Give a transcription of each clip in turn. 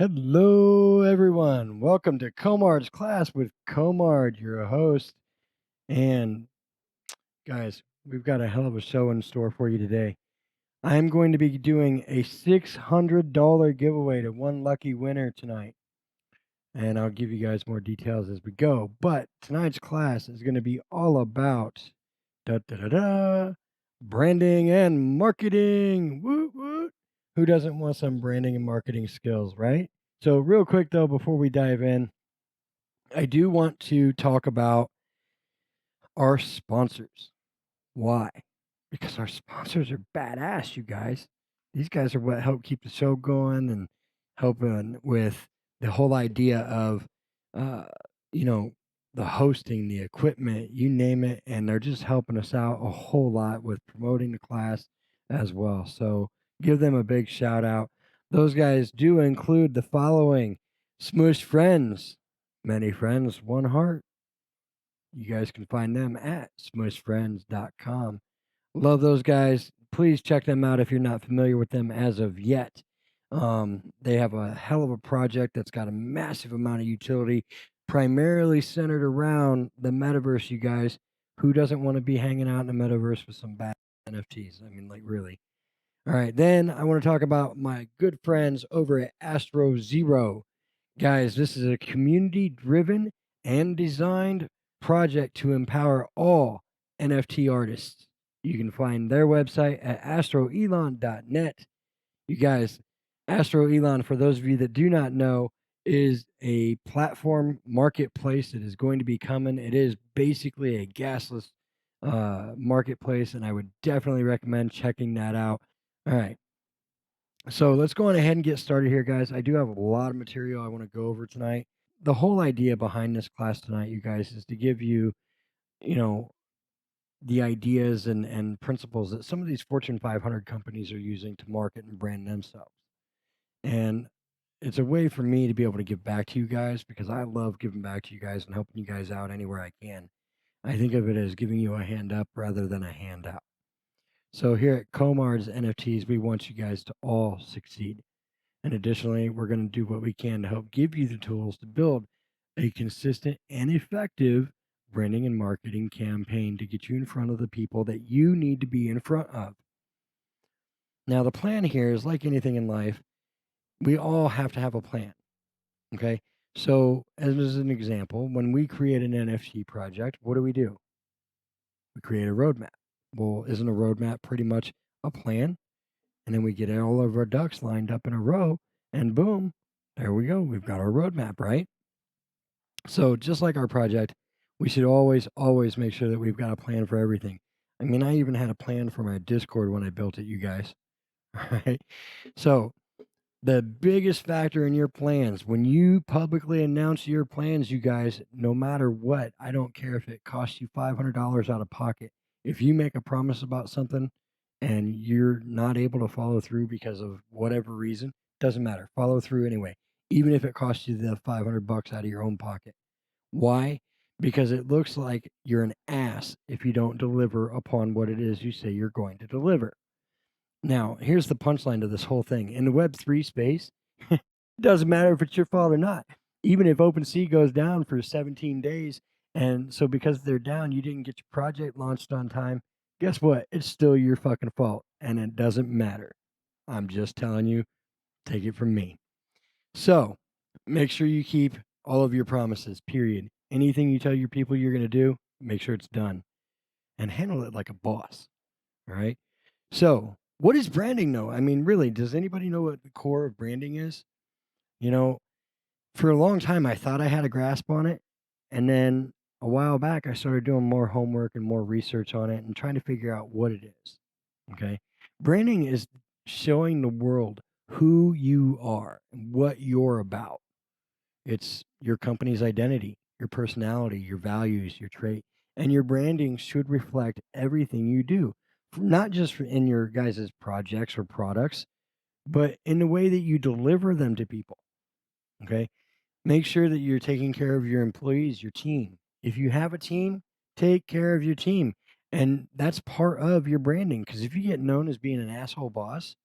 Hello, everyone. Welcome to Komards class with Komard, your host. And guys, we've got a hell of a show in store for you today. I'm going to be doing a $600 giveaway to one lucky winner tonight. And I'll give you guys more details as we go. But tonight's class is going to be all about da, da, da, da, branding and marketing. Woot, woot. Who doesn't want some branding and marketing skills, right? So, real quick though, before we dive in, I do want to talk about our sponsors. Why? Because our sponsors are badass, you guys. These guys are what help keep the show going and helping with the whole idea of, uh, you know, the hosting, the equipment, you name it. And they're just helping us out a whole lot with promoting the class as well. So give them a big shout out. Those guys do include the following: Smush Friends, many friends, one heart. You guys can find them at smushfriends.com. Love those guys. Please check them out if you're not familiar with them as of yet. They have a hell of a project that's got a massive amount of utility, primarily centered around the metaverse, you guys. Who doesn't want to be hanging out in the metaverse with some bad NFTs? I mean, like, really. All right, then I want to talk about my good friends over at Astro Zero. Guys, this is a community driven and designed project to empower all NFT artists. You can find their website at astroelon.net. You guys, AstroElon, for those of you that do not know, is a platform marketplace that is going to be coming. It is basically a gasless marketplace, and I would definitely recommend checking that out. All right. So let's go on ahead and get started here, guys. I do have a lot of material I want to go over tonight. The whole idea behind this class tonight, you guys, is to give you, you know, the ideas and principles that some of these Fortune 500 companies are using to market and brand themselves. And it's a way for me to be able to give back to you guys because I love giving back to you guys and helping you guys out anywhere I can. I think of it as giving you a hand up rather than a handout. So here at Komards NFTs, we want you guys to all succeed. And additionally, we're going to do what we can to help give you the tools to build a consistent and effective branding and marketing campaign to get you in front of the people that you need to be in front of. Now, the plan here is like anything in life, we all have to have a plan. Okay. So, as an example, when we create an NFT project, what do? We create a roadmap. Well, isn't a roadmap pretty much a plan? And then we get all of our ducks lined up in a row, and boom, there we go. We've got our roadmap, right? So, just like our project, we should always make sure that we've got a plan for everything. I mean, I even had a plan for my Discord when I built it, you guys. All right. So, the biggest factor in your plans, when you publicly announce your plans, you guys, no matter what, I don't care if it costs you $500 out of pocket. If you make a promise about something and you're not able to follow through because of whatever reason, doesn't matter. Follow through anyway, even if it costs you the $500 out of your own pocket. Why? Because it looks like you're an ass if you don't deliver upon what it is you say you're going to deliver. Now, here's the punchline to this whole thing. In the Web3 space, it doesn't matter if it's your fault or not. Even if OpenSea goes down for 17 days, and so because they're down, you didn't get your project launched on time, guess what? It's still your fucking fault, and it doesn't matter. I'm just telling you, take it from me. So, make sure you keep all of your promises, period. Anything you tell your people you're going to do, make sure it's done and handle it like a boss. All right. So, what is branding though? I mean, really, does anybody know what the core of branding is? You know, for a long time, I thought I had a grasp on it. And then a while back, I started doing more homework and more research on it and trying to figure out what it is. Okay. Branding is showing the world who you are and what you're about. It's your company's identity, your personality, your values, your trait, and your branding should reflect everything you do, not just in your guys' projects or products, but in the way that you deliver them to people. Okay. Make sure that you're taking care of your employees, your team. If you have a team, take care of your team. And that's part of your branding. Because if you get known as being an asshole boss,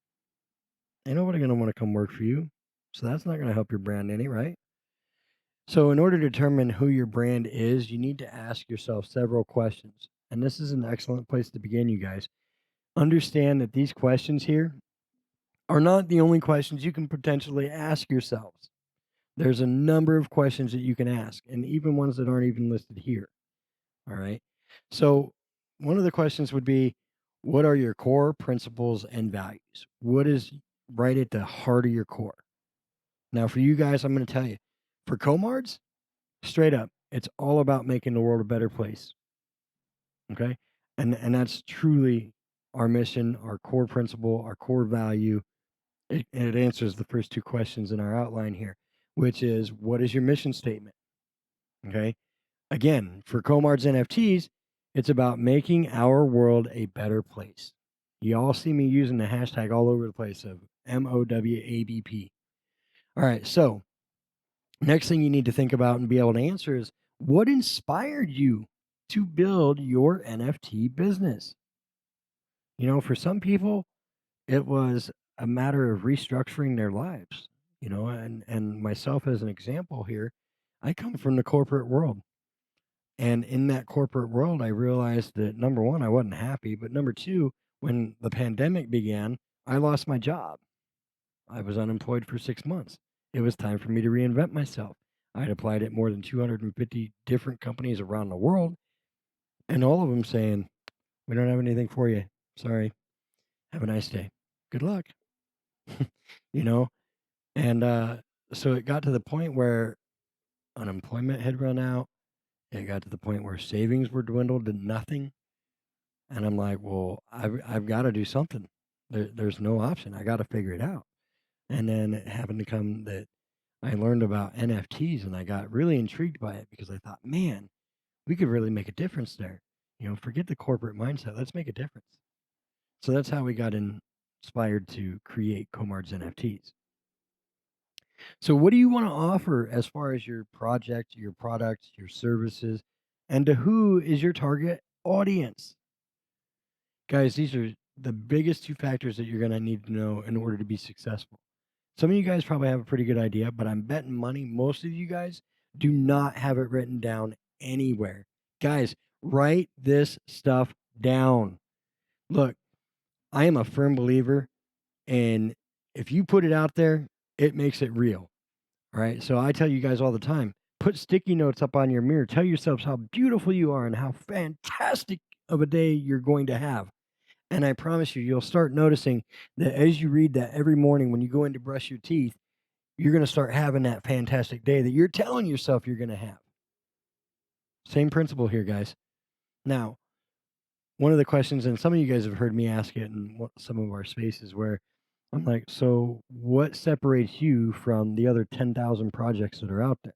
ain't nobody going to want to come work for you. So that's not going to help your brand any, right? So, in order to determine who your brand is, you need to ask yourself several questions. And this is an excellent place to begin, you guys. Understand that these questions here are not the only questions you can potentially ask yourselves. There's a number of questions that you can ask, and even ones that aren't even listed here. All right. So, one of the questions would be, what are your core principles and values? What is right at the heart of your core? Now, for you guys, I'm going to tell you, for Comards, straight up, it's all about making the world a better place. Okay. And that's truly our mission, our core principle, our core value. It answers the first two questions in our outline here, which is, what is your mission statement? Okay. Again, for Komards NFTs, it's about making our world a better place. You all see me using the hashtag all over the place of MOWABP. All right. So, next thing you need to think about and be able to answer is, what inspired you to build your NFT business? For some people, it was a matter of restructuring their lives, and myself as an example here, I come from the corporate world. And in that corporate world, I realized that number one, I wasn't happy, but number two, when the pandemic began, I lost my job. I was unemployed for 6 months. It was time for me to reinvent myself. I'd applied at more than 250 different companies around the world, and all of them saying, "We don't have anything for you. Sorry. Have a nice day. Good luck." you know? And so it got to the point where unemployment had run out. It got to the point where savings were dwindled to nothing. And I'm like, well, I've got to do something. There's no option. I got to figure it out. And then it happened to come that I learned about NFTs and I got really intrigued by it because I thought, man, we could really make a difference there. Forget the corporate mindset. Let's make a difference. So that's how we got inspired to create Komards NFTs. So, what do you want to offer as far as your project, your products, your services, and to who is your target audience? Guys, these are the biggest two factors that you're going to need to know in order to be successful. Some of you guys probably have a pretty good idea, but I'm betting money most of you guys do not have it written down anywhere. Guys, write this stuff down. Look, I am a firm believer in if you put it out there, it makes it real. All right. So I tell you guys all the time, put sticky notes up on your mirror. Tell yourselves how beautiful you are and how fantastic of a day you're going to have. And I promise you, you'll start noticing that as you read that every morning when you go in to brush your teeth, you're going to start having that fantastic day that you're telling yourself you're going to have. Same principle here, guys. Now, one of the questions, and some of you guys have heard me ask it in some of our spaces, where I'm like, so what separates you from the other 10,000 projects that are out there?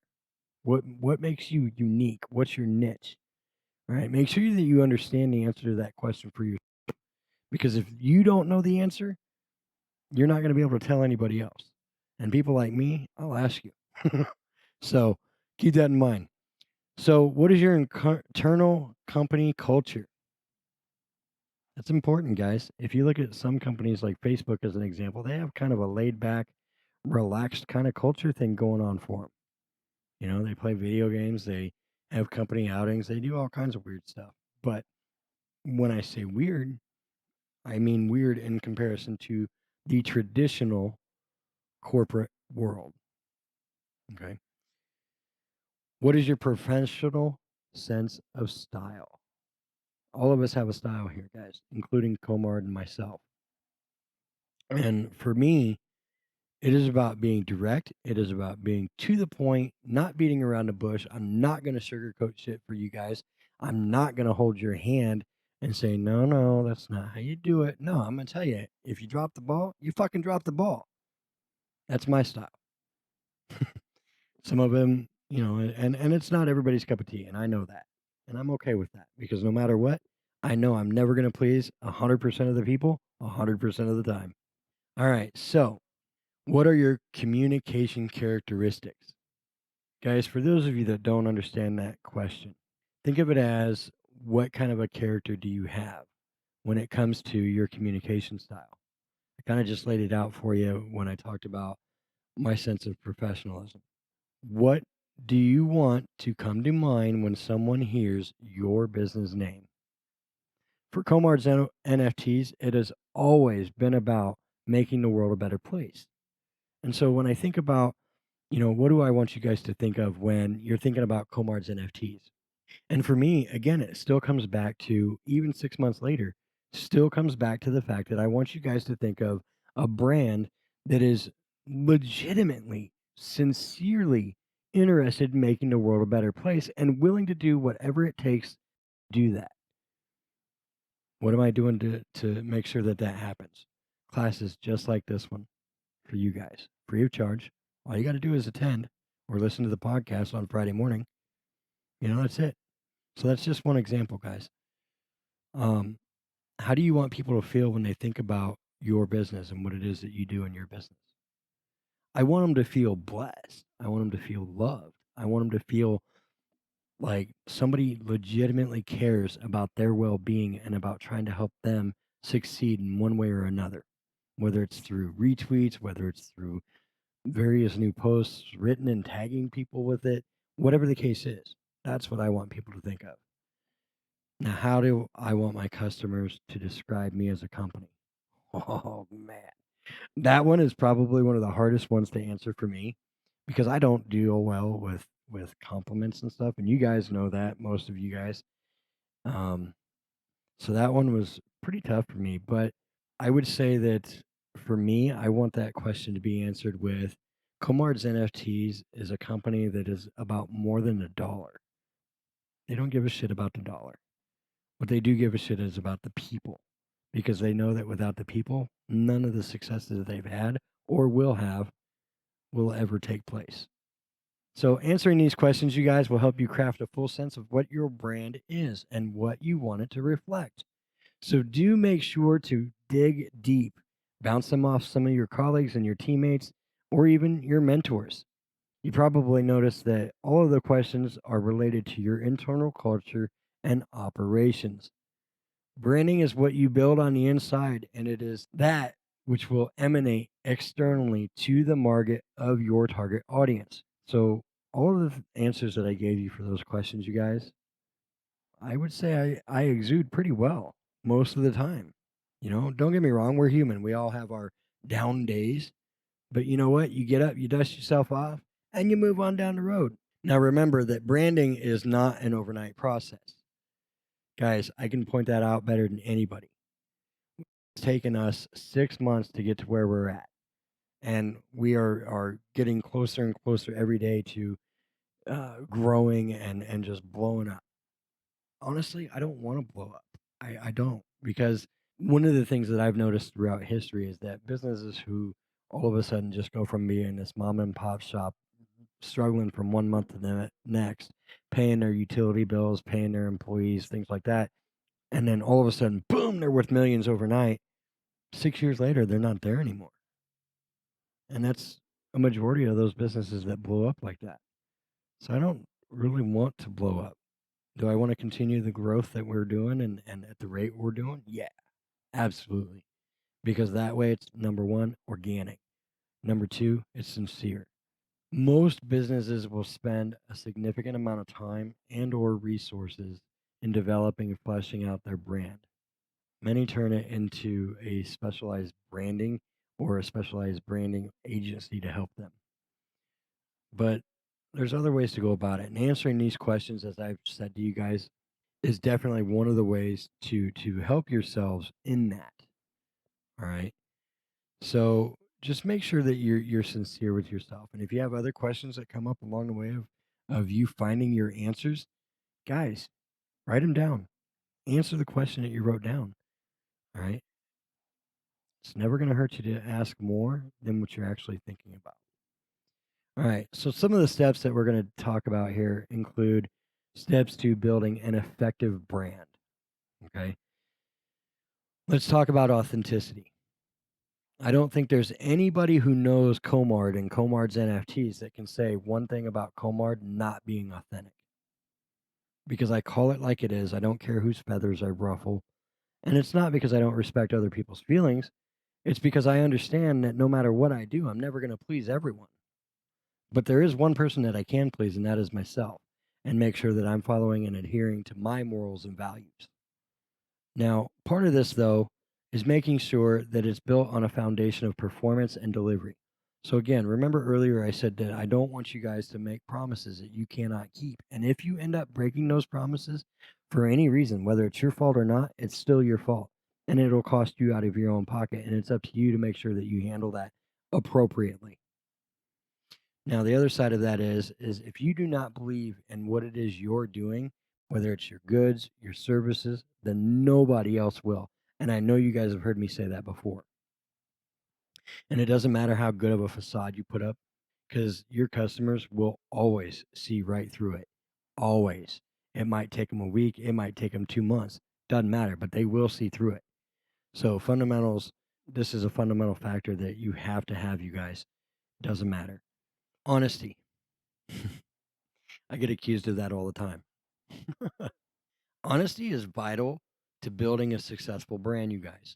What makes you unique? What's your niche? All right. Make sure that you understand the answer to that question for you. Because if you don't know the answer, you're not going to be able to tell anybody else. And people like me, I'll ask you. So keep that in mind. So, what is your internal company culture? That's important, guys. If you look at some companies like Facebook as an example, they have kind of a laid back, relaxed kind of culture thing going on for them. They play video games, they have company outings, they do all kinds of weird stuff. But when I say weird, I mean weird in comparison to the traditional corporate world. Okay. What is your professional sense of style? All of us have a style here, guys, including Comard and myself. And for me, it is about being direct. It is about being to the point, not beating around the bush. I'm not going to sugarcoat shit for you guys. I'm not going to hold your hand and say, no, no, that's not how you do it. No, I'm going to tell you, if you drop the ball, you fucking drop the ball. That's my style. Some of them, and it's not everybody's cup of tea, and I know that. And I'm okay with that because no matter what, I know I'm never going to please 100% of the people 100% of the time. All right. So, what are your communication characteristics? Guys, for those of you that don't understand that question, think of it as, what kind of a character do you have when it comes to your communication style? I kind of just laid it out for you when I talked about my sense of professionalism. What do you want to come to mind when someone hears your business name? For Komards NFTs, it has always been about making the world a better place. And so when I think about, what do I want you guys to think of when you're thinking about Komards NFTs? And for me, again, it still comes back to, even 6 months later, still comes back to the fact that I want you guys to think of a brand that is legitimately, sincerely interested in making the world a better place and willing to do whatever it takes to do that. What am I doing to make sure that that happens? Classes just like this one for you guys, free of charge. All you got to do is attend or listen to the podcast on Friday morning. That's it. So that's just one example, guys. Um, how do you want people to feel when they think about your business and what it is that you do in your business? I want them to feel blessed. I want them to feel loved. I want them to feel like somebody legitimately cares about their well being and about trying to help them succeed in one way or another, whether it's through retweets, whether it's through various new posts written and tagging people with it, whatever the case is. That's what I want people to think of. Now, how do I want my customers to describe me as a company? Oh, man. That one is probably one of the hardest ones to answer for me because I don't deal well with compliments and stuff, and you guys know that, most of you guys. Um, so that one was pretty tough for me, but I would say that for me, I want that question to be answered with Komards NFTs is a company that is about more than a dollar. They don't give a shit about the dollar. What they do give a shit is about the people because they know that without the people, none of the successes that they've had or will have will ever take place. So, answering these questions, you guys, will help you craft a full sense of what your brand is and what you want it to reflect. So, do make sure to dig deep, bounce them off some of your colleagues and your teammates, or even your mentors. You probably noticed that all of the questions are related to your internal culture and operations. Branding is what you build on the inside, and it is that which will emanate externally to the market of your target audience. So, all of the answers that I gave you for those questions, you guys, I would say I exude pretty well most of the time. Don't get me wrong, we're human. We all have our down days, but you know what? You get up, you dust yourself off, and you move on down the road. Now, remember that branding is not an overnight process. Guys, I can point that out better than anybody. It's taken us 6 months to get to where we're at. And we are getting closer and closer every day to growing and just blowing up. Honestly, I don't want to blow up. I don't, because one of the things that I've noticed throughout history is that businesses who all of a sudden just go from being this mom and pop shop struggling from one month to the next, paying their utility bills, paying their employees, things like that. And then all of a sudden, boom, they're worth millions overnight. 6 years later, they're not there anymore. And that's a majority of those businesses that blow up like that. So I don't really want to blow up. Do I want to continue the growth that we're doing and at the rate we're doing? Yeah, absolutely. Because that way it's number one, organic. Number two, it's sincere. Most businesses will spend a significant amount of time and or resources in developing and fleshing out their brand. Many turn it into a specialized branding or a specialized branding agency to help them. But there's other ways to go about it. And answering these questions, as I've said to you guys, is definitely one of the ways to help yourselves in that. All right. So just make sure that you're sincere with yourself. And if you have other questions that come up along the way of you finding your answers, guys, write them down. Answer the question that you wrote down. All right. It's never going to hurt you to ask more than what you're actually thinking about. All right. So some of the steps that we're going to talk about here include steps to building an effective brand. Okay. Let's talk about authenticity. I don't think there's anybody who knows Komard and Komards NFTs that can say one thing about Komard not being authentic. Because I call it like it is. I don't care whose feathers I ruffle. And it's not because I don't respect other people's feelings. It's because I understand that no matter what I do, I'm never going to please everyone. But there is one person that I can please, and that is myself, and make sure that I'm following and adhering to my morals and values. Now, part of this, though, is making sure that it's built on a foundation of performance and delivery. So, again, remember earlier I said that I don't want you guys to make promises that you cannot keep. And if you end up breaking those promises for any reason, whether it's your fault or not, it's still your fault. And it'll cost you out of your own pocket. And it's up to you to make sure that you handle that appropriately. Now, the other side of that is if you do not believe in what it is you're doing, whether it's your goods, your services, then nobody else will. And I know you guys have heard me say that before. And it doesn't matter how good of a facade you put up, because your customers will always see right through it. Always. It might take them a week, it might take them 2 months. Doesn't matter, but they will see through it. So, fundamentals, this is a fundamental factor that you have to have, you guys. Doesn't matter. Honesty. I get accused of that all the time. Honesty is vital to building a successful brand, you guys.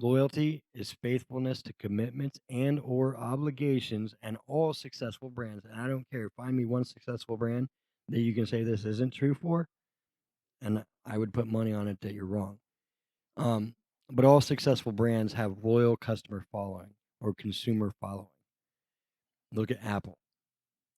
Loyalty is faithfulness to commitments and or obligations, and all successful brands, and I don't care, find me one successful brand that you can say this isn't true for, and I would put money on it that you're wrong. Um, but all successful brands have loyal customer following or consumer following. Look at Apple.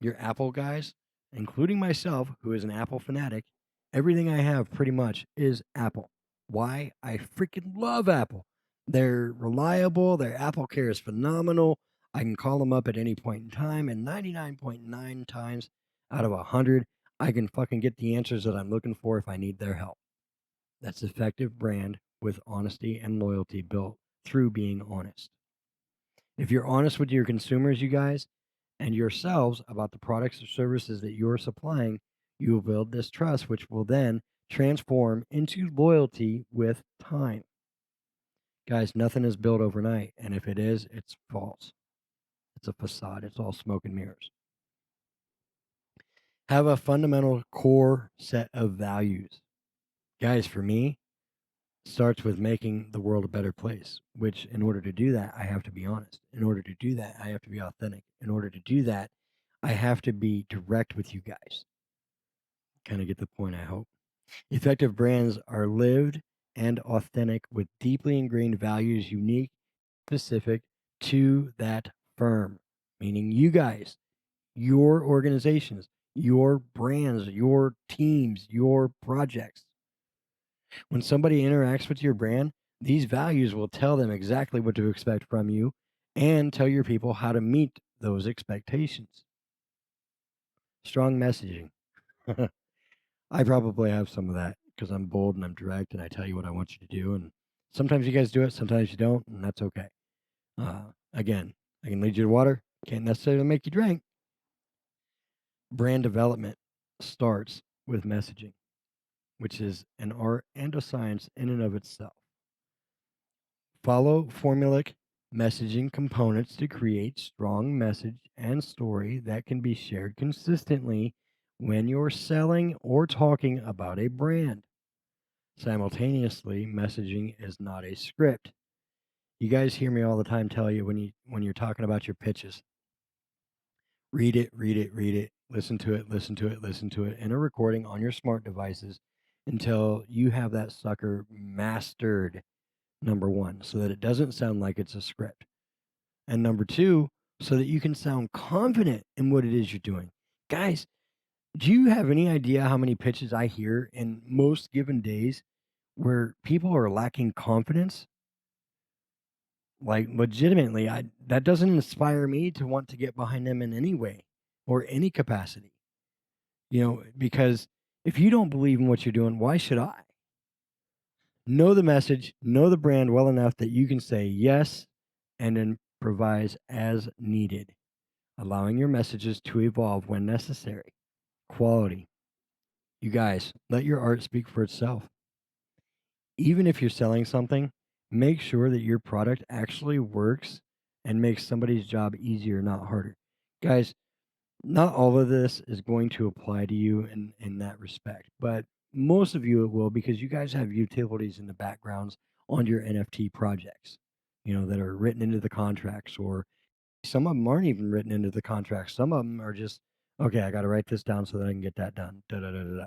Your Apple guys, including myself, who is an Apple fanatic, everything I have pretty much is Apple. Why? I freaking love Apple. They're reliable, their Apple Care is phenomenal. I can call them up at any point in time, and 99.9 times out of 100, I can fucking get the answers that I'm looking for if I need their help. That's effective brand with honesty and loyalty built through being honest. If you're honest with your consumers, you guys, and yourselves about the products or services that you're supplying, you will build this trust, which will then transform into loyalty with time. Guys, nothing is built overnight, and if it is, it's false. It's a facade, it's all smoke and mirrors. Have a fundamental core set of values. Guys, for me, starts with making the world a better place, which in order to do that, I have to be honest. In order to do that, I have to be authentic. In order to do that, I have to be direct with you guys. Kind of get the point, I hope. Effective brands are lived and authentic with deeply ingrained values unique, specific to that firm, meaning you guys, your organizations, your brands, your teams, your projects. When somebody interacts with your brand, these values will tell them exactly what to expect from you and tell your people how to meet those expectations. Strong messaging. I probably have some of that because I'm bold and I'm direct and I tell you what I want you to do. And sometimes you guys do it, sometimes you don't, and that's okay. Again, I can lead you to water, can't necessarily make you drink. Brand development starts with messaging, which is an art and a science in and of itself. Follow formulaic messaging components to create strong message and story that can be shared consistently when you're selling or talking about a brand. Simultaneously, messaging is not a script. You guys hear me all the time tell you when you're talking about your pitches. Read it, read it, read it, listen to it, listen to it, listen to it in a recording on your smart devices until you have that sucker mastered. Number one, so that it doesn't sound like it's a script. And number two, so that you can sound confident in what it is you're doing. Guys, do you have any idea how many pitches I hear in most given days where people are lacking confidence? Like legitimately, that doesn't inspire me to want to get behind them in any way or any capacity. Because if you don't believe in what you're doing, why should I? Know the message, know the brand well enough that you can say yes and improvise as needed, allowing your messages to evolve when necessary. Quality. You guys, let your art speak for itself. Even if you're selling something, make sure that your product actually works and makes somebody's job easier, not harder. Guys, not all of this is going to apply to you in that respect, but most of you it will because you guys have utilities in the backgrounds on your NFT projects. that are written into the contracts, or some of them aren't even written into the contracts. Some of them are just, okay, I got to write this down so that I can get that done. Da da da da da.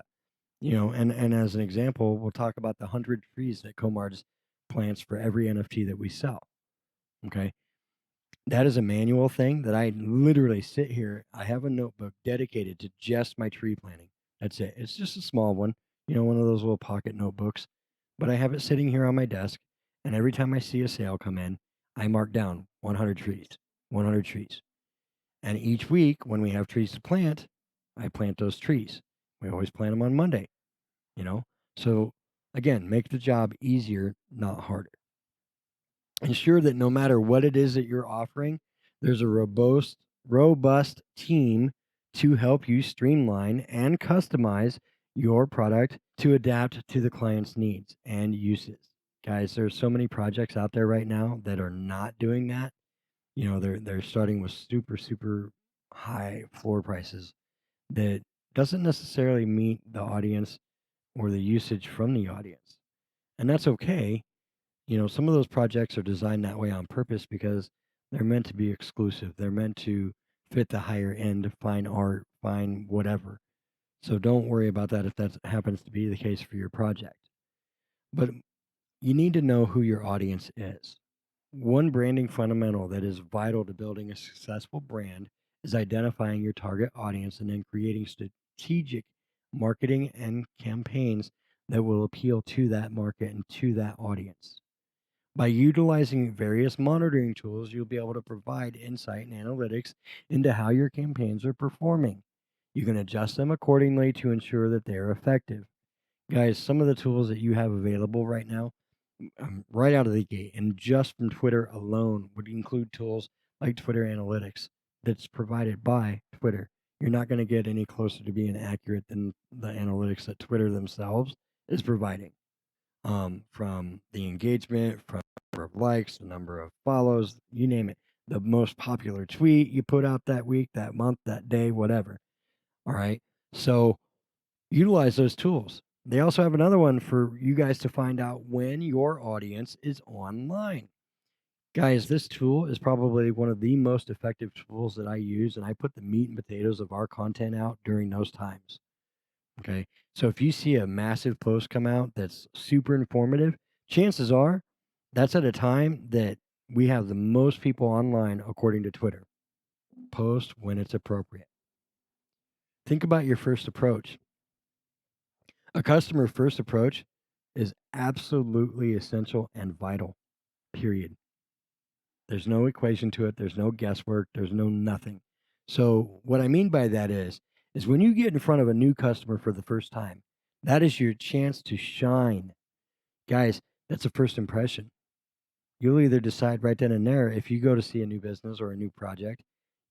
And as an example, we'll talk about the 100 trees that Comards plants for every NFT that we sell. Okay. That is a manual thing that I literally sit here. I have a notebook dedicated to just my tree planting. That's it. It's just a small one, one of those little pocket notebooks. But I have it sitting here on my desk. And every time I see a sale come in, I mark down 100 trees, 100 trees. And each week when we have trees to plant, I plant those trees. We always plant them on Monday, you know? So again, make the job easier, not harder. Ensure that no matter what it is that you're offering, there's a robust team to help you streamline and customize your product to adapt to the client's needs and uses. Guys, there's so many projects out there right now that are not doing that. They're starting with super high floor prices that doesn't necessarily meet the audience or the usage from the audience. And that's okay. Some of those projects are designed that way on purpose because they're meant to be exclusive. They're meant to fit the higher end, fine art, fine whatever. So don't worry about that if that happens to be the case for your project. But you need to know who your audience is. One branding fundamental that is vital to building a successful brand is identifying your target audience and then creating strategic marketing and campaigns that will appeal to that market and to that audience. By utilizing various monitoring tools, you'll be able to provide insight and analytics into how your campaigns are performing. You can adjust them accordingly to ensure that they're effective. Guys, some of the tools that you have available right now, right out of the gate, and just from Twitter alone, would include tools like Twitter Analytics that's provided by Twitter. You're not going to get any closer to being accurate than the analytics that Twitter themselves is providing, from the engagement, from the number of likes, the number of follows, you name it, the most popular tweet you put out that week, that month, that day, whatever. All right. So utilize those tools. They also have another one for you guys to find out when your audience is online. Guys, this tool is probably one of the most effective tools that I use, and I put the meat and potatoes of our content out during those times. Okay. So if you see a massive post come out that's super informative, chances are that's at a time that we have the most people online according to Twitter. Post when it's appropriate. Think about your first approach. A customer first approach is absolutely essential and vital, period. There's no equation to it, there's no guesswork, there's no nothing. So, what I mean by that is when you get in front of a new customer for the first time, that is your chance to shine. Guys, that's a first impression. You'll either decide right then and there, if you go to see a new business or a new project,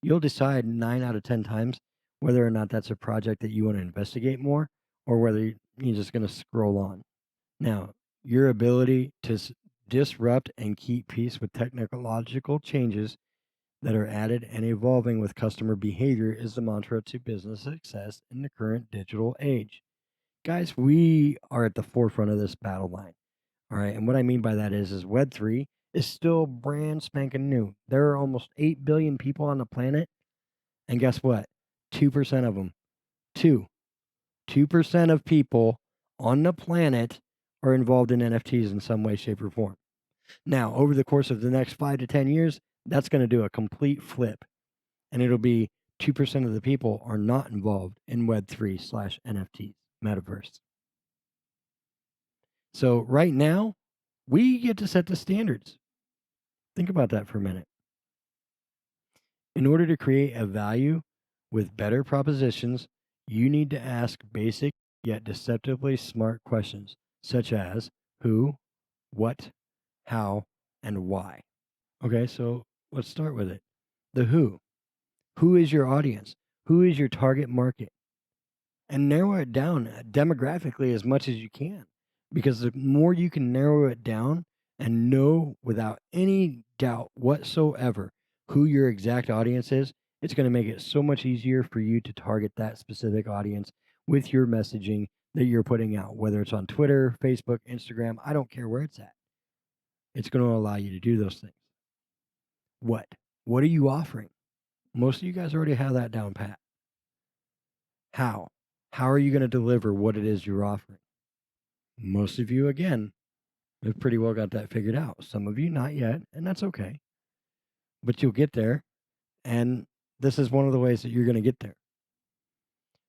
you'll decide 9 out of 10 times whether or not that's a project that you want to investigate more or whether you're just going to scroll on. Now, your ability to disrupt and keep pace with technological changes that are added and evolving with customer behavior is the mantra to business success in the current digital age. Guys, we are at the forefront of this battle line. All right. And what I mean by that is Web3 is still brand spanking new. There are almost 8 billion people on the planet. And guess what? 2% of them, 2, 2% of people on the planet are involved in NFTs in some way, shape, or form. Now, over the course of the next 5 to 10 years, that's going to do a complete flip. And it'll be 2% of the people are not involved in Web3/NFTs, metaverse. So right now, we get to set the standards. Think about that for a minute. In order to create a value with better propositions, you need to ask basic yet deceptively smart questions, such as who, what, how, and why. Okay, so let's start with it. The who. Who is your audience? Who is your target market? And narrow it down demographically as much as you can. Because the more you can narrow it down and know without any doubt whatsoever who your exact audience is, it's going to make it so much easier for you to target that specific audience with your messaging that you're putting out, whether it's on Twitter, Facebook, Instagram, I don't care where it's at. It's going to allow you to do those things. What? What are you offering? Most of you guys already have that down pat. How? How are you going to deliver what it is you're offering? Most of you, again, have pretty well got that figured out. Some of you, not yet, and that's okay. But you'll get there. And this is one of the ways that you're going to get there.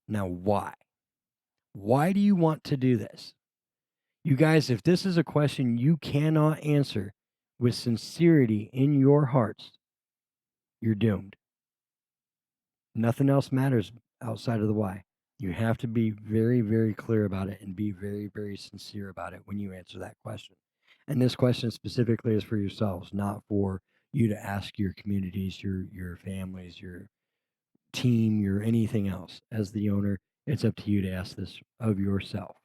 Now, why? Why do you want to do this? You guys, if this is a question you cannot answer with sincerity in your hearts, you're doomed. Nothing else matters outside of the why. You have to be very, very clear about it and be very, very sincere about it when you answer that question. And this question specifically is for yourselves, not for you to ask your communities, your families, your team, your anything else. As the owner, it's up to you to ask this of yourself.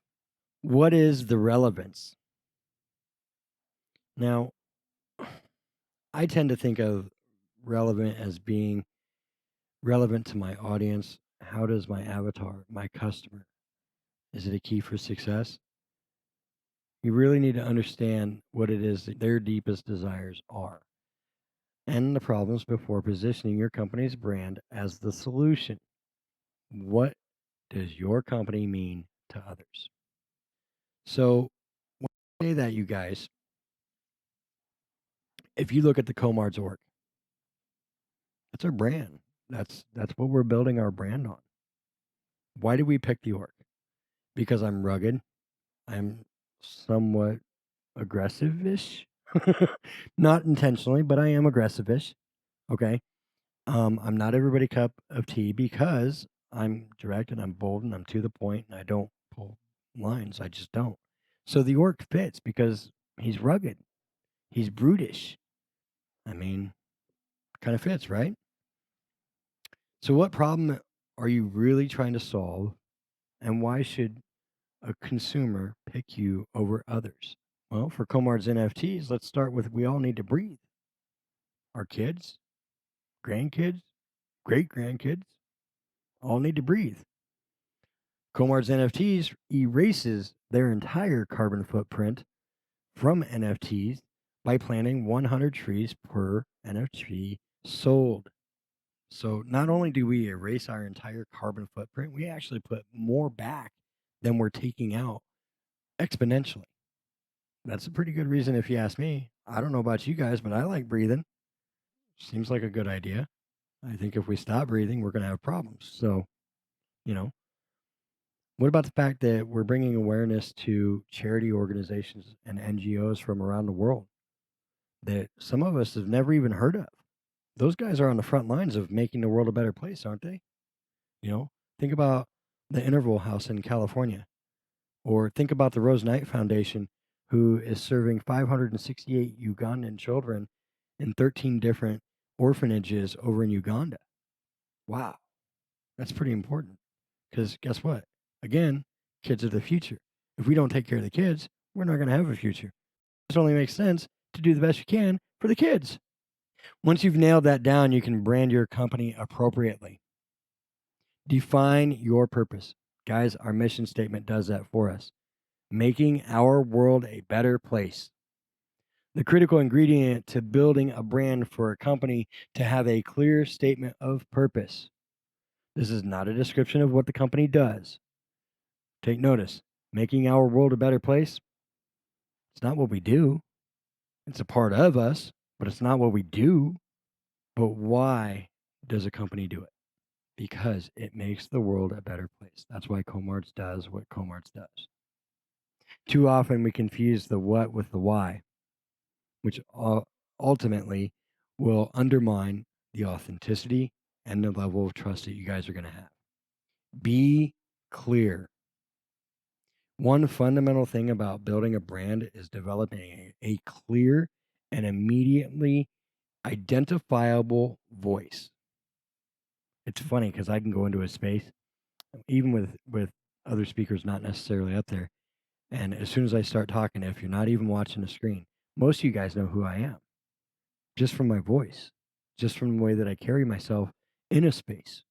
What is the relevance? Now, I tend to think of relevant as being relevant to my audience. How does my avatar, my customer, is it a key for success? You really need to understand what it is that their deepest desires are and the problems before positioning your company's brand as the solution. What does your company mean to others? So, when I say that, you guys, if you look at the Komards org, that's our brand. That's what we're building our brand on. Why did we pick the org? Because I'm rugged. I'm somewhat aggressive-ish. Not intentionally, but I am aggressive-ish. Okay. I'm not everybody cup of tea because I'm direct and I'm bold and I'm to the point and I don't pull lines. I just don't. So the orc fits because he's rugged. He's brutish. I mean, kind of fits, right? So what problem are you really trying to solve and why should a consumer pick you over others? Well, for Komards NFTs, let's start with we all need to breathe. Our kids, grandkids, great grandkids all need to breathe. Komards NFTs erases their entire carbon footprint from NFTs by planting 100 trees per NFT sold. So not only do we erase our entire carbon footprint, we actually put more back than we're taking out exponentially. That's a pretty good reason if you ask me. I don't know about you guys, but I like breathing. Seems like a good idea. I think if we stop breathing, we're going to have problems. So, you know, what about the fact that we're bringing awareness to charity organizations and NGOs from around the world that some of us have never even heard of? Those guys are on the front lines of making the world a better place, aren't they? You know, think about the Interval House in California, or think about the Rose Knight Foundation, who is serving 568 Ugandan children in 13 different orphanages over in Uganda. Wow, that's pretty important. Because guess what? Again, kids are the future. If we don't take care of the kids, we're not going to have a future. It only makes sense to do the best you can for the kids. Once you've nailed that down, you can brand your company appropriately. Define your purpose. Guys, our mission statement does that for us. Making our world a better place. The critical ingredient to building a brand for a company to have a clear statement of purpose. This is not a description of what the company does. Take notice. Making our world a better place. It's not what we do. It's a part of us, but it's not what we do. But why does a company do it? Because it makes the world a better place. That's why Comards does what Comards does. Too often we confuse the what with the why, which ultimately will undermine the authenticity and the level of trust that you guys are going to have. Be clear. One fundamental thing about building a brand is developing a clear and immediately identifiable voice. It's funny because I can go into a space, even with other speakers not necessarily up there, and as soon as I start talking, if you're not even watching the screen, most of you guys know who I am, just from my voice, just from the way that I carry myself in a space.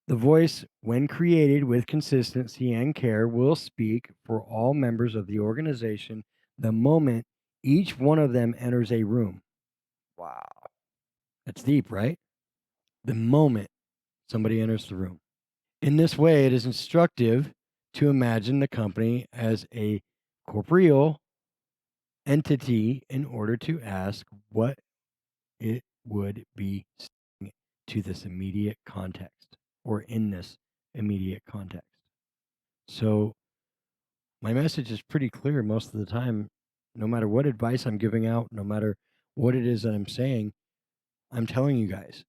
The voice, when created with consistency and care, will speak for all members of the organization the moment each one of them enters a room. Wow. That's deep, right? The moment somebody enters the room. In this way, it is instructive to imagine the company as a corporeal entity in order to ask what it would be saying to this immediate context or in this immediate context. So, my message is pretty clear most of the time. No matter what advice I'm giving out, no matter what it is that I'm saying, I'm telling you guys,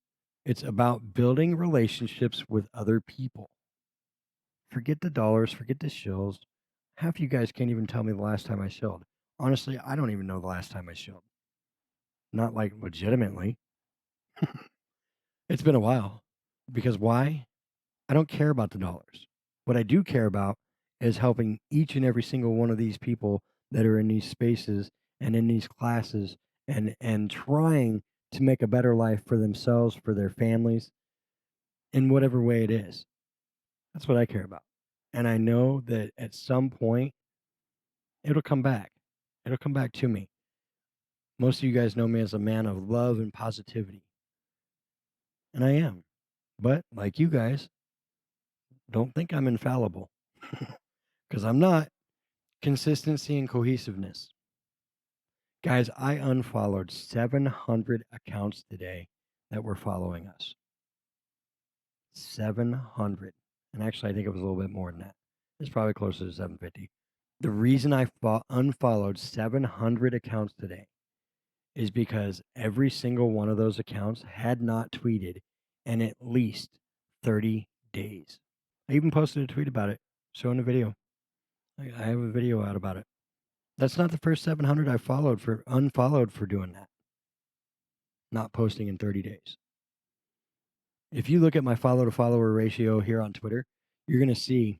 it's about building relationships with other people. Forget the dollars, forget the shills. Half you guys can't even tell me the last time I shilled. Honestly, I don't even know the last time I shilled. Not like legitimately. It's been a while. Because why? I don't care about the dollars. What I do care about is helping each and every single one of these people that are in these spaces and in these classes and trying to make a better life for themselves, for their families, in whatever way it is. That's what I care about. And I know that at some point it'll come back. It'll come back to me. Most of you guys know me as a man of love and positivity. And I am. But like you guys, don't think I'm infallible. Because I'm not. Consistency and cohesiveness. Guys, I unfollowed 700 accounts today that were following us. 700. And actually, I think it was a little bit more than that. It's probably closer to 750. The reason I unfollowed 700 accounts today is because every single one of those accounts had not tweeted in at least 30 days. I even posted a tweet about it, showing a video. I have a video out about it. That's not the first 700 I unfollowed for doing that. Not posting in 30 days. If you look at my follow to follower ratio here on Twitter, you're going to see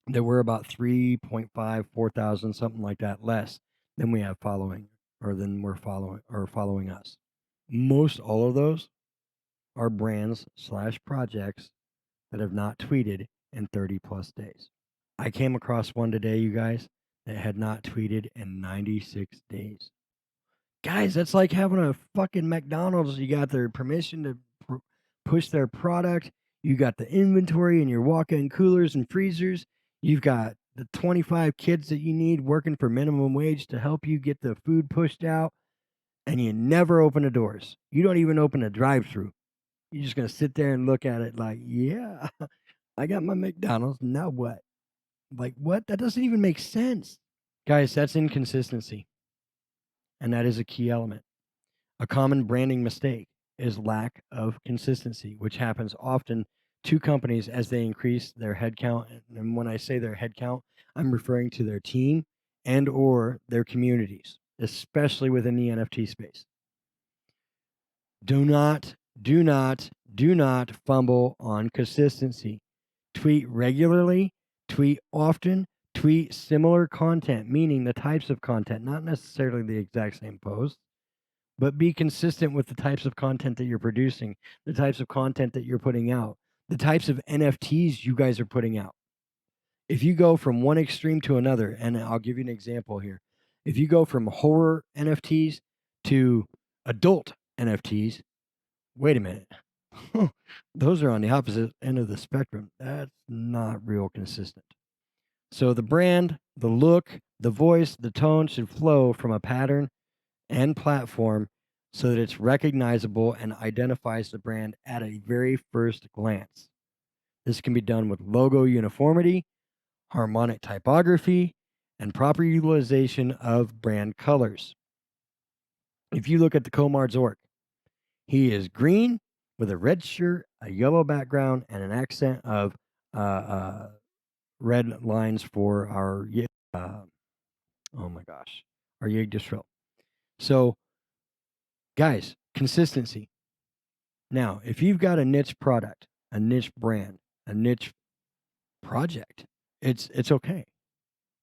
that we're about 3.5, 4,000, something like that, less than we have following or than we're following us. Most all of those are brands / projects that have not tweeted in 30 plus days. I came across one today, you guys, that had not tweeted in 96 days. Guys, that's like having a fucking McDonald's. You got their permission to push their product. You got the inventory in your walk-in coolers and freezers. You've got the 25 kids that you need working for minimum wage to help you get the food pushed out. And you never open the doors. You don't even open a drive-through. You're just going to sit there and look at it like, yeah, I got my McDonald's. Now what? Like, what? That doesn't even make sense. Guys, that's inconsistency. And that is a key element. A common branding mistake is lack of consistency, which happens often to companies as they increase their headcount. And when I say their headcount, I'm referring to their team and or their communities, especially within the NFT space. Do not fumble on consistency. Tweet regularly, tweet often, tweet similar content, meaning the types of content, not necessarily the exact same post, but be consistent with the types of content that you're producing, the types of content that you're putting out, the types of NFTs you guys are putting out. If you go from one extreme to another, and I'll give you an example here. If you go from horror NFTs to adult NFTs, wait a minute. Those are on the opposite end of the spectrum. That's not real consistent. So the brand, the look, the voice, the tone should flow from a pattern and platform so that it's recognizable and identifies the brand at a very first glance. This can be done with logo uniformity, harmonic typography, and proper utilization of brand colors. If you look at the Komards orc, he is green with a red shirt, a yellow background, and an accent of red lines for our oh my gosh, our Yggdrasil. So, guys, consistency. Now, if you've got a niche product, a niche brand, a niche project, it's okay.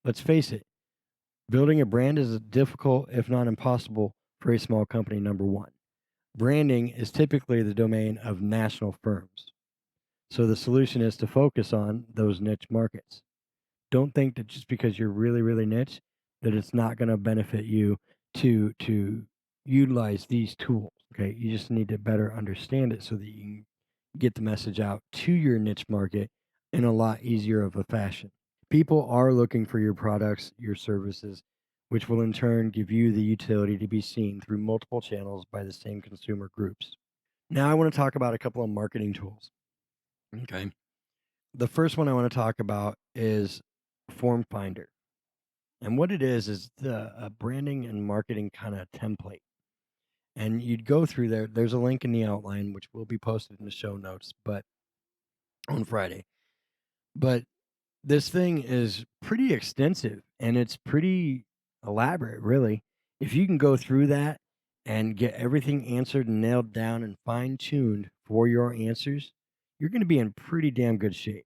Let's face it. Building a brand is difficult, if not impossible, for a small company, number one. Branding is typically the domain of national firms. So the solution is to focus on those niche markets. Don't think that just because you're really, really niche, that it's not going to benefit you to utilize these tools. Okay, you just need to better understand it so that you can get the message out to your niche market in a lot easier of a fashion. People are looking for your products, your services, which will in turn give you the utility to be seen through multiple channels by the same consumer groups. Now, I want to talk about a couple of marketing tools. Okay. The first one I want to talk about is Form Finder. And what it is the a branding and marketing kind of template. And you'd go through there. There's a link in the outline, which will be posted in the show notes, but on Friday. But this thing is pretty extensive and it's pretty elaborate, really. If you can go through that and get everything answered and nailed down and fine tuned for your answers, you're going to be in pretty damn good shape.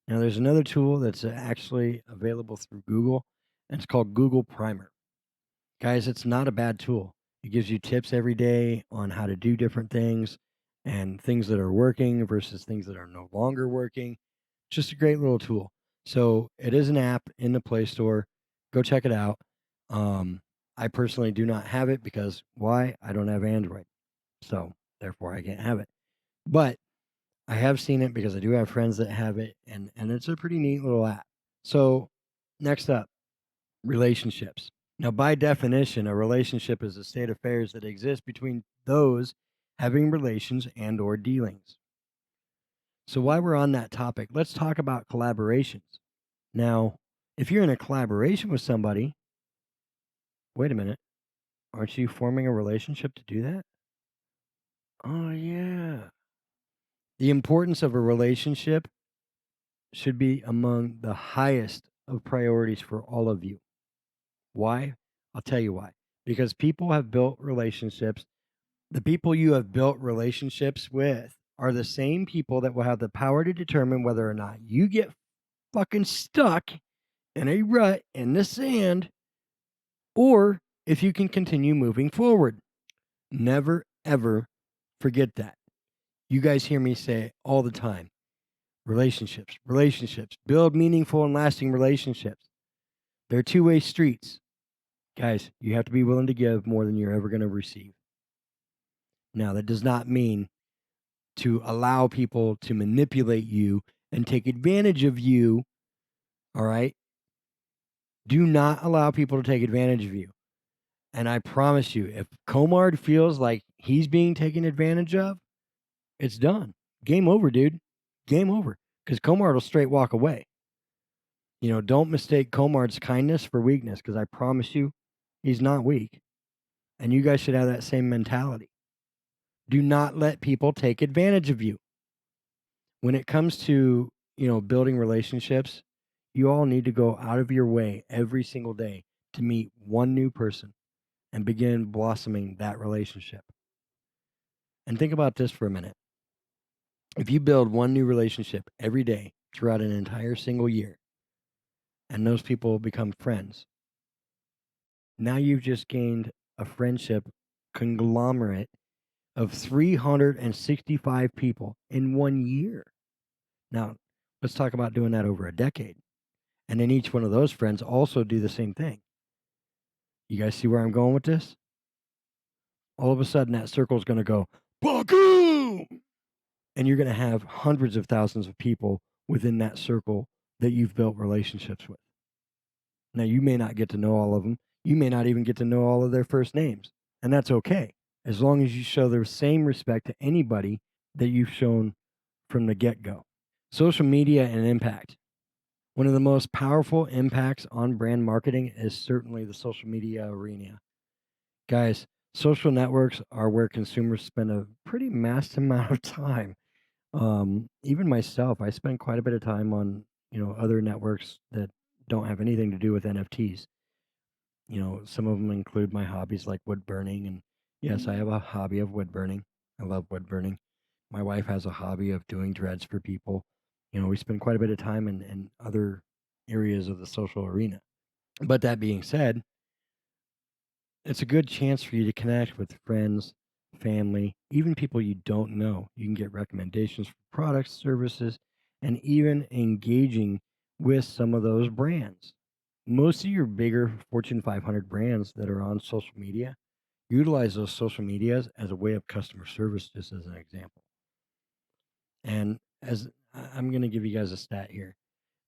Now, there's another tool that's actually available through Google, and it's called Google Primer. Guys, it's not a bad tool. It gives you tips every day on how to do different things and things that are working versus things that are no longer working. Just a great little tool. So it is an app in the Play Store. Go check it out. I personally do not have it because why? I don't have Android. So therefore I can't have it. But I have seen it because I do have friends that have it and it's a pretty neat little app. So next up, relationships. Now, by definition, a relationship is a state of affairs that exists between those having relations and or dealings. So while we're on that topic, let's talk about collaborations. Now, if you're in a collaboration with somebody, wait a minute, aren't you forming a relationship to do that? Oh, yeah. The importance of a relationship should be among the highest of priorities for all of you. Why? I'll tell you why. Because people have built relationships. The people you have built relationships with are the same people that will have the power to determine whether or not you get fucking stuck in a rut in the sand or if you can continue moving forward. Never, ever forget that. You guys hear me say it all the time. Relationships, relationships, build meaningful and lasting relationships. They're two-way streets. Guys, you have to be willing to give more than you're ever going to receive. Now, that does not mean to allow people to manipulate you and take advantage of you. All right. Do not allow people to take advantage of you. And I promise you, if Komard feels like he's being taken advantage of, it's done. Game over, dude. Game over. Because Komard will straight walk away. You know, don't mistake Komard's kindness for weakness because I promise you, he's not weak. And you guys should have that same mentality. Do not let people take advantage of you. When it comes to, building relationships, you all need to go out of your way every single day to meet one new person and begin blossoming that relationship. And think about this for a minute. If you build one new relationship every day throughout an entire single year, and those people become friends, now you've just gained a friendship conglomerate of 365 people in 1 year. Now, let's talk about doing that over a decade. And then each one of those friends also do the same thing. You guys see where I'm going with this? All of a sudden, that circle is going to go, boom! And you're going to have hundreds of thousands of people within that circle that you've built relationships with. Now, you may not get to know all of them. You may not even get to know all of their first names. And that's okay, as long as you show the same respect to anybody that you've shown from the get go. Social media and impact. One of the most powerful impacts on brand marketing is certainly the social media arena. Guys, social networks are where consumers spend a pretty massive amount of time. Even myself, I spend quite a bit of time on, other networks that don't have anything to do with NFTs. Some of them include my hobbies like wood burning. And yes, I have a hobby of wood burning. I love wood burning. My wife has a hobby of doing dreads for people. We spend quite a bit of time in other areas of the social arena. But that being said, it's a good chance for you to connect with friends, family, even people you don't know. You can get recommendations for products, services, and even engaging with some of those brands. Most of your bigger Fortune 500 brands that are on social media, utilize those social medias as a way of customer service, just as an example. And I'm going to give you guys a stat here.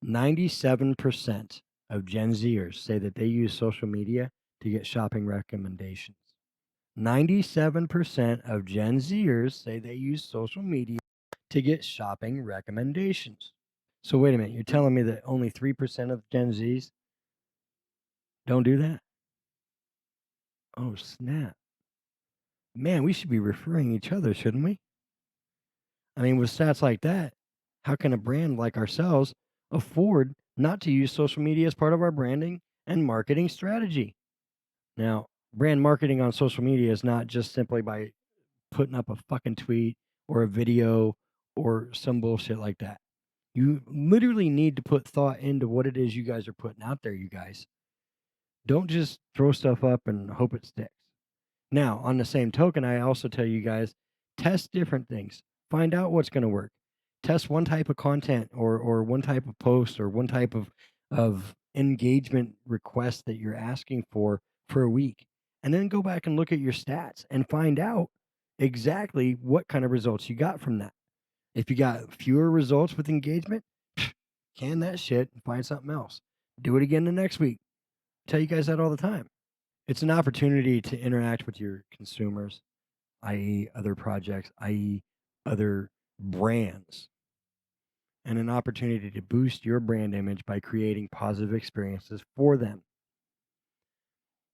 97% of Gen Zers say that they use social media to get shopping recommendations. 97% of Gen Zers say they use social media to get shopping recommendations. So wait a minute, you're telling me that only 3% of Gen Zs don't do that? Oh, snap. Man, we should be referring each other, shouldn't we? I mean, with stats like that, how can a brand like ourselves afford not to use social media as part of our branding and marketing strategy? Now, brand marketing on social media is not just simply by putting up a fucking tweet or a video or some bullshit like that. You literally need to put thought into what it is you guys are putting out there, you guys. Don't just throw stuff up and hope it sticks. Now, on the same token, I also tell you guys, test different things. Find out what's going to work. Test one type of content or one type of post or one type of engagement request that you're asking for a week. And then go back and look at your stats and find out exactly what kind of results you got from that. If you got fewer results with engagement, can that shit and find something else. Do it again the next week. I tell you guys that all the time. It's an opportunity to interact with your consumers, i.e., other projects, i.e., other brands, and an opportunity to boost your brand image by creating positive experiences for them.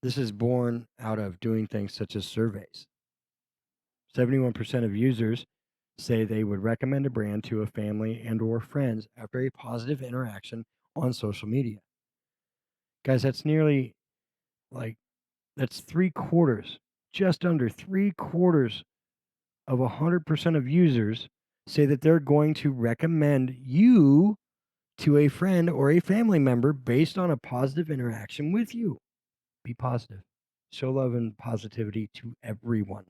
This is born out of doing things such as surveys. 71% of users say they would recommend a brand to a family and or friends after a positive interaction on social media. Guys, that's nearly like that's 3/4, just under 3/4 of 100% of users say that they're going to recommend you to a friend or a family member based on a positive interaction with you. Be positive. Show love and positivity to everyone.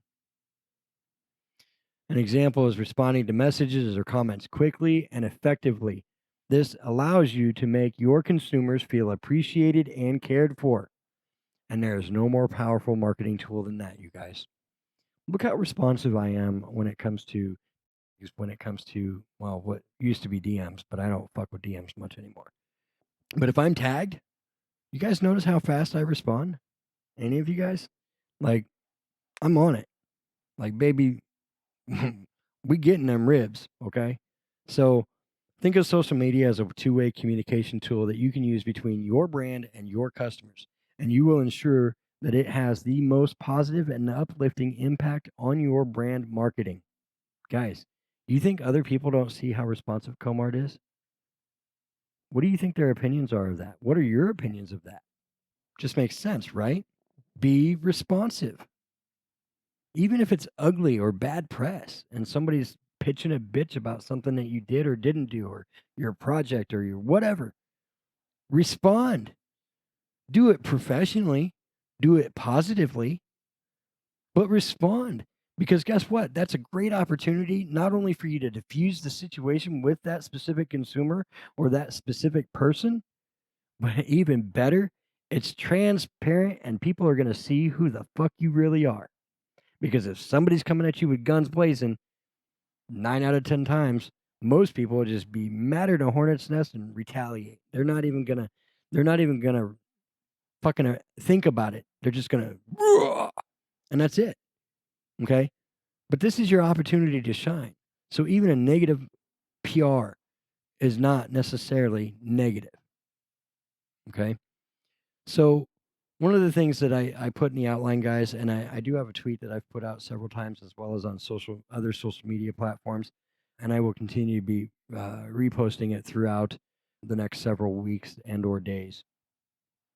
An example is responding to messages or comments quickly and effectively. This allows you to make your consumers feel appreciated and cared for. And there is no more powerful marketing tool than that, you guys. Look how responsive I am when it comes to well, what used to be DMs, but I don't fuck with DMs much anymore. But if I'm tagged, you guys notice how fast I respond? Any of you guys? Like, I'm on it. Like, baby, we getting them ribs, okay? So think of social media as a two-way communication tool that you can use between your brand and your customers, and you will ensure that it has the most positive and uplifting impact on your brand marketing. Guys, you think other people don't see how responsive Comart is? What do you think their opinions are of that? What are your opinions of that? Just makes sense, right? Be responsive. Even if it's ugly or bad press and somebody's pitching a bitch about something that you did or didn't do or your project or your whatever, respond. Do it professionally, do it positively, but respond. Because guess what? That's a great opportunity not only for you to diffuse the situation with that specific consumer or that specific person, but even better, it's transparent and people are going to see who the fuck you really are. Because if somebody's coming at you with guns blazing, 9 out of 10 times, most people will just be madder than a hornet's nest and retaliate. They're not even gonna fucking think about it. They're just gonna, and that's it. Okay. But this is your opportunity to shine. So even a negative PR is not necessarily negative. Okay. So one of the things that I put in the outline, guys, and I do have a tweet that I've put out several times as well as on other social media platforms, and I will continue to be reposting it throughout the next several weeks and or days.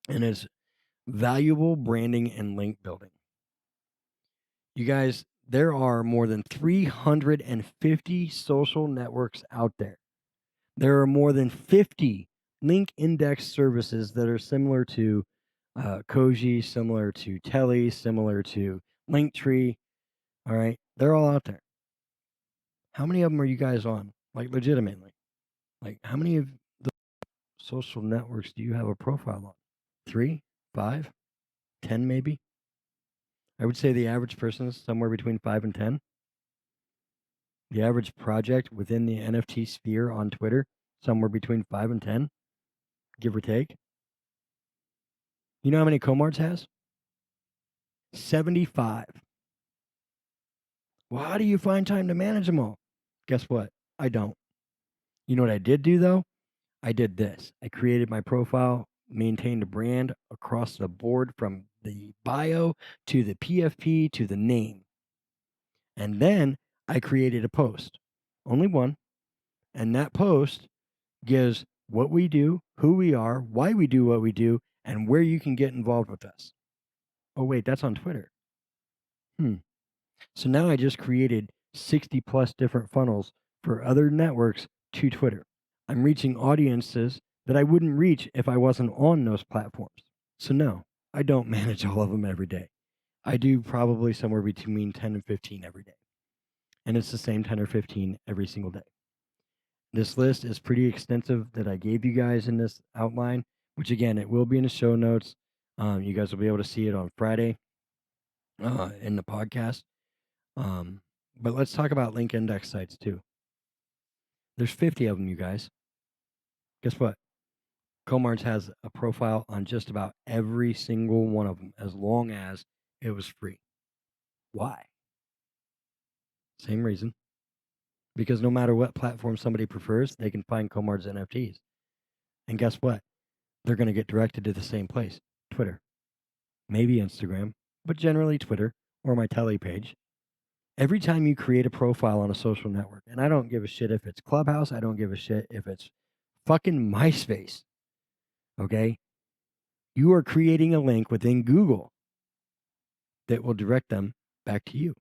And it's valuable branding and link building. You guys, there are more than 350 social networks out there. There are more than 50 link index services that are similar to Koji, similar to Telly, similar to Linktree. All right. They're all out there. How many of them are you guys on? Like, legitimately. Like, how many of the social networks do you have a profile on? 3, 5, 10 maybe? I would say the average person is somewhere between 5 and 10. The average project within the NFT sphere on Twitter, somewhere between 5 and 10, give or take. You know how many Komards has? 75. Well, how do you find time to manage them all? Guess what? I don't. You know what I did do though? I did this. I created my profile, maintained a brand across the board from the bio to the PFP to the name. And then I created a post, only one. And that post gives what we do, who we are, why we do what we do, and where you can get involved with us. Oh, wait, that's on Twitter. So now I just created 60 plus different funnels for other networks to Twitter. I'm reaching audiences that I wouldn't reach if I wasn't on those platforms. So, no, I don't manage all of them every day. I do probably somewhere between 10 and 15 every day. And it's the same 10 or 15 every single day. This list is pretty extensive that I gave you guys in this outline, which again, it will be in the show notes. You guys will be able to see it on Friday in the podcast. But let's talk about link index sites too. There's 50 of them, you guys. Guess what? Komards has a profile on just about every single one of them as long as it was free. Why? Same reason. Because no matter what platform somebody prefers, they can find Komards NFTs. And guess what? They're going to get directed to the same place, Twitter. Maybe Instagram, but generally Twitter or my Telly page. Every time you create a profile on a social network, and I don't give a shit if it's Clubhouse, I don't give a shit if it's fucking MySpace, okay? You are creating a link within Google that will direct them back to you.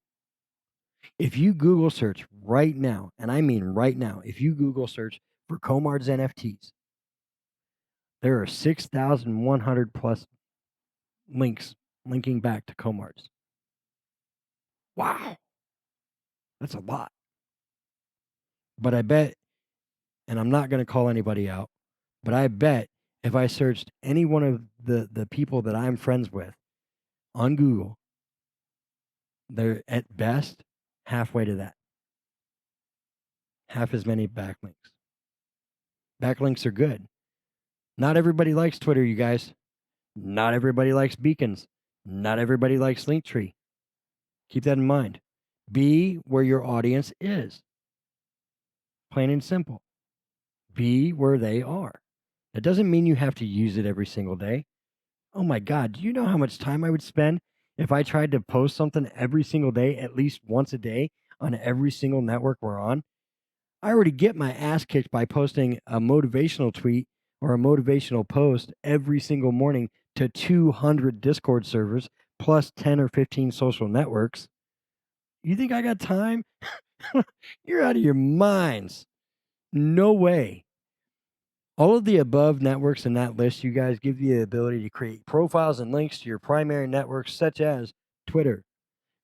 If you Google search right now, and I mean right now, if you Google search for Komards NFTs, there are 6,100 plus links linking back to Komards. Wow. That's a lot. But I bet, and I'm not going to call anybody out, but I bet if I searched any one of the people that I'm friends with on Google, they're at best halfway to that. Half as many backlinks. Backlinks are good. Not everybody likes Twitter, you guys. Not everybody likes beacons. Not everybody likes Linktree. Keep that in mind. Be where your audience is. Plain and simple. Be where they are. That doesn't mean you have to use it every single day. Oh my God, do you know how much time I would spend if I tried to post something every single day, at least once a day, on every single network we're on? I already get my ass kicked by posting a motivational tweet or a motivational post every single morning to 200 Discord servers plus 10 or 15 social networks. You think I got time? You're out of your minds. No way. All of the above networks in that list, you guys, give you the ability to create profiles and links to your primary networks, such as Twitter.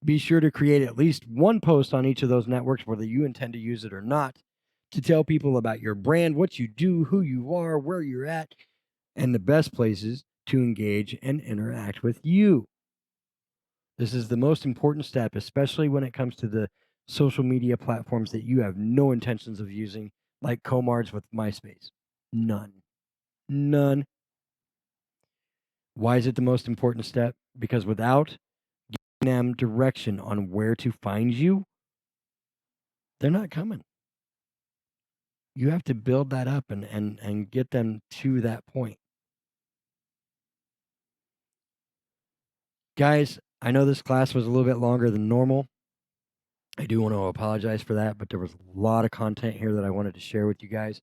Be sure to create at least one post on each of those networks, whether you intend to use it or not, to tell people about your brand, what you do, who you are, where you're at, and the best places to engage and interact with you. This is the most important step, especially when it comes to the social media platforms that you have no intentions of using, like Komards with MySpace. None. None. Why is it the most important step? Because without giving them direction on where to find you, they're not coming. You have to build that up and get them to that point. Guys, I know this class was a little bit longer than normal. I do want to apologize for that, but there was a lot of content here that I wanted to share with you guys.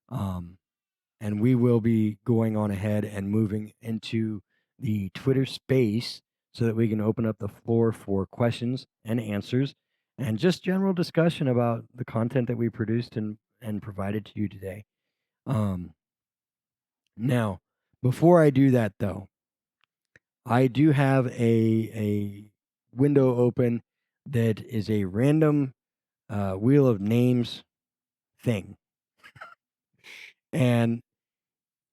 And we will be going on ahead and moving into the Twitter space so that we can open up the floor for questions and answers and just general discussion about the content that we produced and provided to you today. Now, before I do that, though, I do have a window open that is a random wheel of names thing. And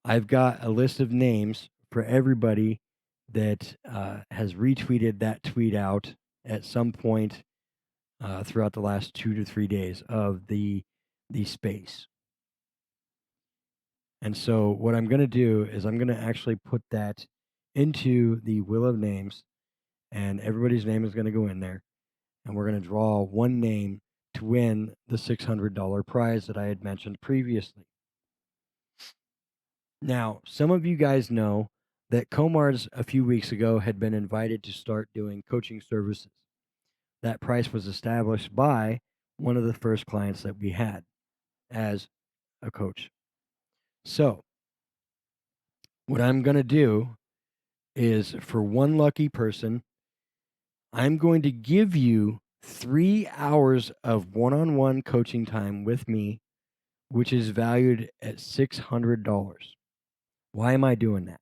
I've got a list of names for everybody that has retweeted that tweet out at some point throughout the last 2 to 3 days of the space. And so what I'm going to do is I'm going to actually put that into the wheel of names, and everybody's name is going to go in there, and we're going to draw one name to win the $600 prize that I had mentioned previously. Now, some of you guys know that Komards a few weeks ago had been invited to start doing coaching services. That price was established by one of the first clients that we had as a coach. So, what I'm going to do is for one lucky person, I'm going to give you 3 hours of one on one coaching time with me, which is valued at $600. Why am I doing that?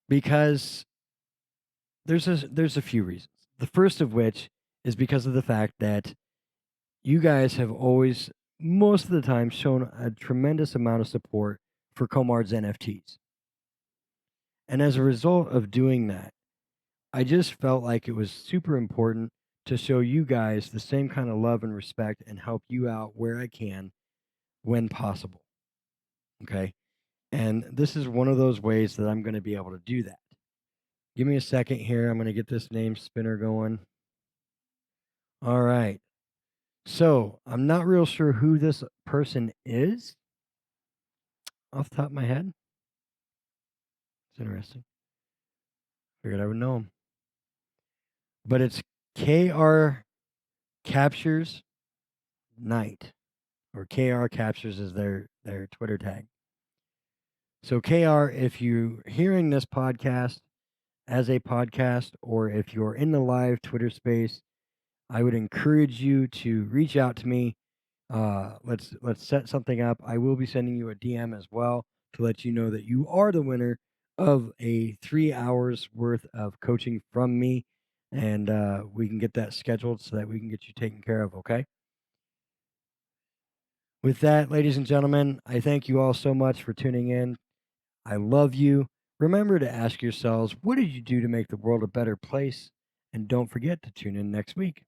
Because there's a few reasons. The first of which is because of the fact that you guys have always, most of the time, shown a tremendous amount of support for Komards NFTs. And as a result of doing that, I just felt like it was super important to show you guys the same kind of love and respect and help you out where I can when possible. Okay. And this is one of those ways that I'm going to be able to do that. Give me a second here. I'm going to get this name spinner going. All right. So I'm not real sure who this person is off the top of my head. It's interesting. Figured I would know him. But it's KR Captures Night, or KR Captures is their Twitter tag. So KR, if you're hearing this podcast as a podcast, or if you're in the live Twitter space, I would encourage you to reach out to me. Let's set something up. I will be sending you a DM as well to let you know that you are the winner of a 3 hours worth of coaching from me, and we can get that scheduled so that we can get you taken care of. Okay. With that, ladies and gentlemen, I thank you all so much for tuning in. I love you. Remember to ask yourselves, what did you do to make the world a better place? And don't forget to tune in next week.